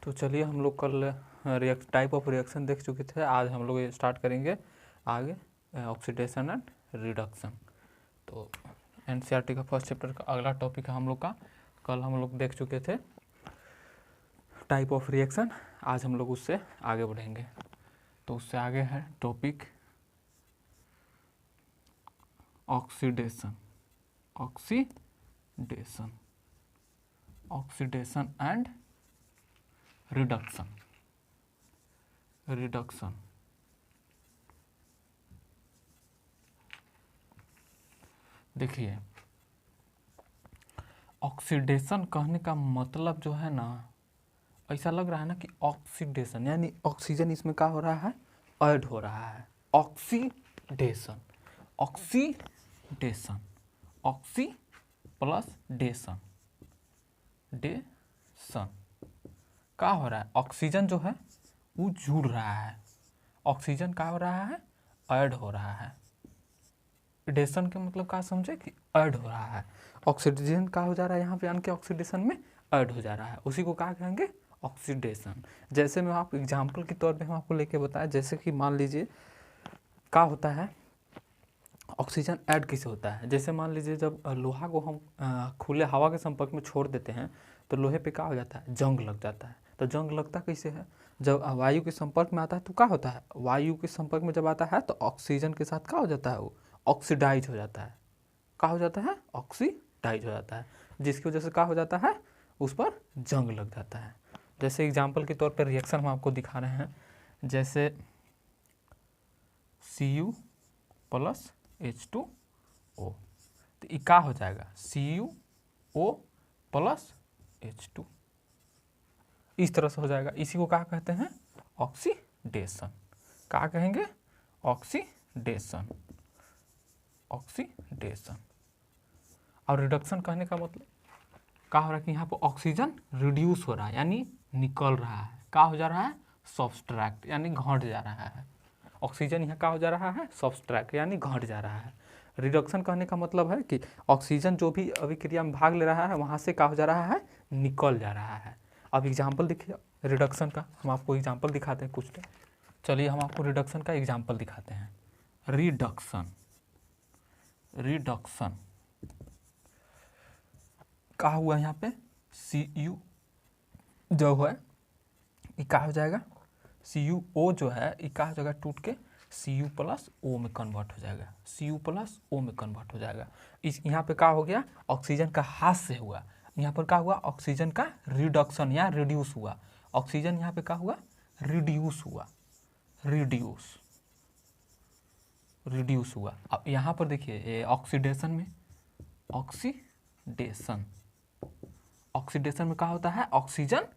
तो चलिए हम लोग कल टाइप ऑफ रिएक्शन देख चुके थे। आज हम लोग ये स्टार्ट करेंगे आगे ऑक्सीडेशन एंड रिडक्शन। तो एनसीईआरटी का फर्स्ट चैप्टर का अगला टॉपिक है हम लोग का। कल हम लोग देख चुके थे टाइप ऑफ रिएक्शन, आज हम लोग उससे आगे बढ़ेंगे। तो उससे आगे है topic oxidation, oxidation, oxidation and reduction, reduction. देखिए ऑक्सीडेशन कहने का मतलब जो है ना, ऐसा लग रहा है ना कि ऑक्सीडेशन यानी ऑक्सीजन इसमें क्या हो रहा है, ऐड हो रहा है। ऑक्सीडेशन, ऑक्सीडेशन, ऑक्सी प्लस डेशन, डेशन क्या हो रहा है, ऑक्सीजन जो है वो जुड़ रहा है, ऑक्सीजन क्या हो रहा है, ऐड हो रहा है। डेशन के मतलब क्या समझे कि ऐड हो रहा है। ऑक्सीजन क्या हो जा रहा है यहाँ पे, यानी कि ऑक्सीडेशन में ऐड हो जा रहा है, उसी को क्या कहेंगे, ऑक्सीडेशन। जैसे मैं आप एग्जांपल के तौर पे हम आपको लेके बताया, जैसे कि मान लीजिए क्या होता है, ऑक्सीजन ऐड किसे होता है। जैसे मान लीजिए जब लोहा को हम खुले हवा के संपर्क में छोड़ देते हैं तो लोहे पे क्या हो जाता है, जंग लग जाता है। तो जंग लगता कैसे है, जब वायु के संपर्क में आता है तो क्या होता है, वायु के संपर्क में जब आता है तो ऑक्सीजन के साथ क्या हो जाता है, वो ऑक्सीडाइज हो जाता है। क्या हो जाता है, ऑक्सीडाइज हो जाता है, जिसकी वजह से क्या हो जाता है, उस पर जंग लग जाता है। जैसे एग्जाम्पल के तौर पर रिएक्शन हम आपको दिखा रहे हैं, जैसे Cu प्लस H2O, तो ये क्या हो जाएगा, CuO प्लस H2, इस तरह से हो जाएगा। इसी को क्या कहते हैं, ऑक्सीडेशन। क्या कहेंगे, ऑक्सीडेशन, ऑक्सीडेशन। और रिडक्शन कहने का मतलब क्या हो रहा है कि यहाँ पर ऑक्सीजन रिड्यूस हो रहा है, यानी निकल रहा है। क्या हो जा रहा है, सब्सट्रैक्ट, यानी घट जा रहा है। ऑक्सीजन यहाँ क्या हो जा रहा है, सब्सट्रैक्ट, यानी घट जा रहा है। रिडक्शन कहने का मतलब है कि ऑक्सीजन जो भी अभिक्रिया में भाग ले रहा है वहाँ से क्या हो जा रहा है, निकल जा रहा है। अब एग्जाम्पल देखिए रिडक्शन का, हम आपको एग्जाम्पल दिखाते हैं कुछ। चलिए हम आपको रिडक्शन का एग्जाम्पल दिखाते हैं। रिडक्शन, रिडक्शन क्या हुआ यहाँ पे, Cu जो है ये क्या हो जाएगा, CuO जो है ये क्या हो जाएगा, टूट के Cu प्लस O में कन्वर्ट हो जाएगा, Cu प्लस O में कन्वर्ट हो जाएगा। इस यहाँ पे क्या हो गया, ऑक्सीजन का हाथ से हुआ, यहाँ पर क्या हुआ, ऑक्सीजन का रिडक्शन या रिड्यूस हुआ। ऑक्सीजन यहाँ पे क्या हुआ, रिड्यूस हुआ, रिड्यूस, रिड्यूस हुआ। अब यहाँ पर देखिए ऑक्सीडेशन में, ऑक्सीडेशन, ऑक्सीडेशन में क्या होता है, ऑक्सीजन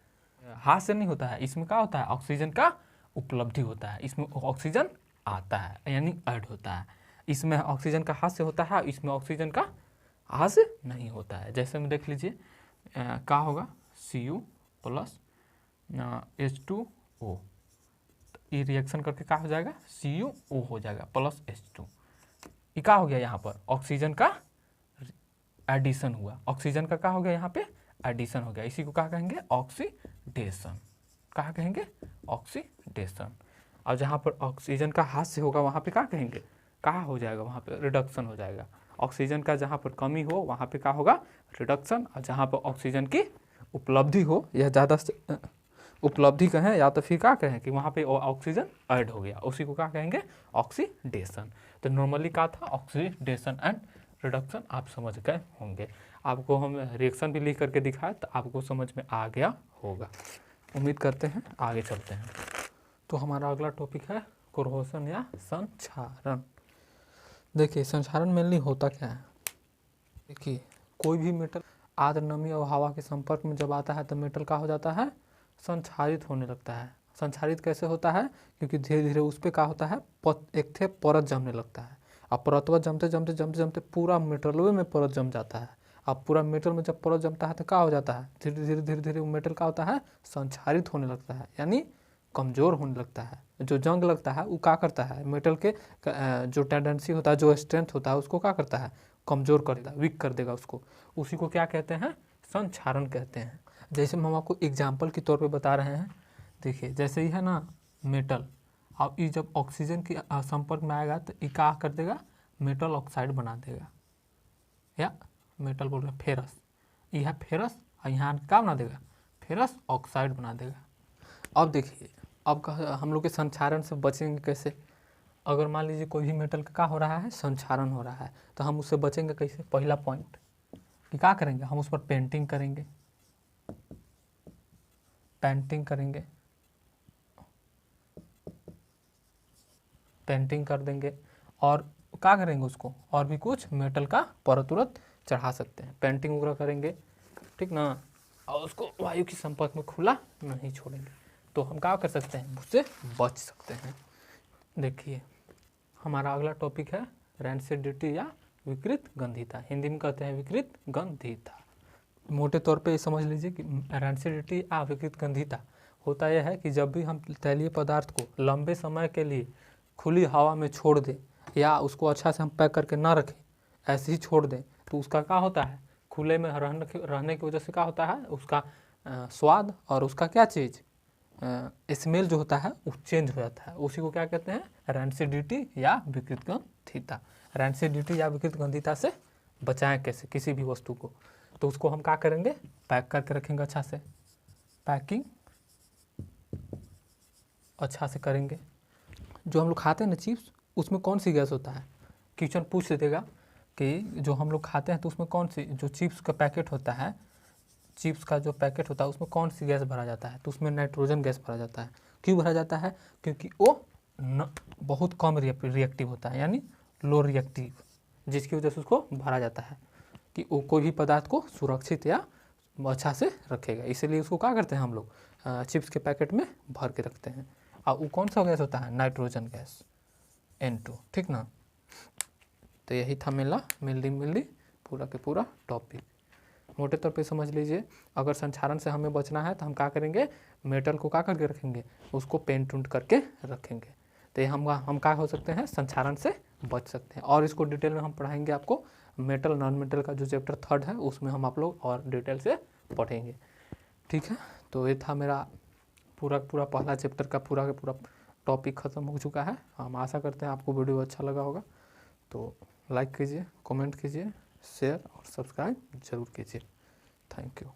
हाथ से नहीं होता है, इसमें क्या होता है, ऑक्सीजन का उपलब्धि होता है, इसमें ऑक्सीजन आता है यानी ऐड होता है। इसमें ऑक्सीजन का हाथ से होता है, इसमें ऑक्सीजन का हाथ से नहीं होता है। जैसे में देख लीजिए क्या होगा, Cu प्लस H2O, ये रिएक्शन करके क्या हो जाएगा, CuO हो जाएगा प्लस H2। ये क्या हो गया, यहाँ पर ऑक्सीजन का एडिशन हुआ, ऑक्सीजन का क्या हो गया, यहाँ पे एडिशन हो गया। इसी को क्या कहेंगे, ऑक्सीडेशन। क्या कहेंगे, ऑक्सीडेशन। और जहाँ पर ऑक्सीजन का हाथ से होगा वहाँ पे क्या कहेंगे, क्या हो जाएगा, वहाँ पे रिडक्शन हो जाएगा। ऑक्सीजन का जहाँ पर कमी हो वहाँ पे क्या होगा, रिडक्शन। और जहाँ पर ऑक्सीजन की उपलब्धि हो, यह ज़्यादा उपलब्धि कहें या तो फिर क्या कहें कि वहाँ पे ऑक्सीजन ऐड हो गया, उसी को क्या कहेंगे, ऑक्सीडेशन। तो नॉर्मली क्या था, ऑक्सीडेशन एंड रिडक्शन आप समझ गए होंगे। आपको हम रिएक्शन भी लिख करके दिखाए तो आपको समझ में आ गया होगा। उम्मीद करते हैं आगे चलते हैं। तो हमारा अगला टॉपिक है कोरोजन या संक्षारण। देखिए संक्षारण मेनली होता क्या है, देखिए कोई भी मेटल आर्द्र नमी और हवा के संपर्क में जब आता है तो मेटल का हो जाता है, संक्षारित होने लगता है। संक्षारित कैसे होता है, क्योंकि धीरे धीरे उस पर क्या होता है, एक थे परत जमने लगता है। अब परतवा जमते जमते जमते जमते पूरा मेटलवे में परत जम जाता है। अब पूरा मेटल में जब परत जमता है तो क्या हो जाता है, धीरे धीरे धीरे धीरे वो मेटल का होता है, संक्षारित होने लगता है, यानी कमज़ोर होने लगता है। जो जंग लगता है वो क्या करता है, मेटल के जो टेंडेंसी होता है, जो स्ट्रेंथ होता है उसको क्या करता है, कमज़ोर कर देगा, वीक कर देगा उसको। उसी को क्या कहते हैं, संक्षारण कहते हैं। जैसे हम आपको एग्जाम्पल के तौर पे बता रहे हैं, देखिए जैसे ही है ना मेटल, अब ये जब ऑक्सीजन के संपर्क में आएगा तो ये क्या कर देगा, मेटल ऑक्साइड बना देगा, या मेटल बोल रहे फेरस, ये है फेरस और यहाँ क्या बना देगा, फेरस ऑक्साइड बना देगा। अब देखिए अब हम लोग के संक्षारण से बचेंगे कैसे, अगर मान लीजिए कोई भी मेटल का क्या हो रहा है, संक्षारण हो रहा है, तो हम उससे बचेंगे कैसे, पहला पॉइंट कि क्या करेंगे, हम उस पर पेंटिंग करेंगे, पेंटिंग करेंगे, पेंटिंग कर देंगे, और क्या करेंगे उसको, और भी कुछ मेटल का परत उरत चढ़ा सकते हैं, पेंटिंग वगैरह करेंगे, ठीक ना, और उसको वायु के संपर्क में खुला नहीं छोड़ेंगे, तो हम क्या कर सकते हैं, उससे बच सकते हैं। देखिए हमारा अगला टॉपिक है रैंसिडिटी या विकृत गंधिता, हिंदी में कहते हैं विकृत गंधिता। मोटे तौर पे समझ लीजिए कि रैंसिडिटी या विकृत गंधिता होता यह है कि जब भी हम तैलीय पदार्थ को लंबे समय के लिए खुली हवा में छोड़ दें या उसको अच्छा से हम पैक करके ना रखें, ऐसे ही छोड़ दें, तो उसका क्या होता है, खुले में रहने की वजह से क्या होता है, उसका स्वाद और उसका क्या चीज़, स्मेल जो होता है वो चेंज हो जाता है, उसी को क्या कहते हैं, रैंसिडिटी या विकृत गंधिता। रैंसिडिटी या विकृत गंधिता से बचाएं कैसे किसी भी वस्तु को, तो उसको हम क्या करेंगे, पैक करके रखेंगे, अच्छा से पैकिंग अच्छा से करेंगे। जो हम लोग खाते हैं ना चिप्स, उसमें कौन सी गैस होता है, क्वेश्चन पूछ देगा कि जो हम लोग खाते हैं तो उसमें कौन सी, जो चिप्स का पैकेट होता है, चिप्स का जो पैकेट होता है उसमें कौन सी गैस भरा जाता है, तो उसमें नाइट्रोजन गैस भरा जाता है। क्यों भरा जाता है, क्योंकि वो बहुत कम रिएक्टिव होता है, यानी लो रिएक्टिव, जिसकी वजह से उसको भरा जाता है कि वो कोई भी पदार्थ को सुरक्षित या अच्छा से रखेगा, इसलिए उसको क्या करते हैं हम लोग, चिप्स के पैकेट में भर के रखते हैं। और वो कौन सा गैस होता है, नाइट्रोजन गैस N2, ठीक ना। तो यही था मेरा मिल्दी पूरा के पूरा टॉपिक। मोटे तौर पे समझ लीजिए, अगर संक्षारण से हमें बचना है तो हम क्या करेंगे, मेटल को क्या करके रखेंगे, उसको पेंट उंट करके रखेंगे, तो हम क्या हो सकते हैं, संक्षारण से बच सकते हैं। और इसको डिटेल में हम पढ़ाएंगे आपको, मेटल नॉन मेटल का जो चैप्टर 3 है उसमें हम आप लोग और डिटेल से पढ़ेंगे, ठीक है। तो ये था मेरा पूरा पहला चैप्टर का पूरा टॉपिक ख़त्म हो चुका है। हम आशा करते हैं आपको वीडियो अच्छा लगा होगा, तो लाइक कीजिए, कमेंट कीजिए, शेयर और सब्सक्राइब जरूर कीजिए। Thank you.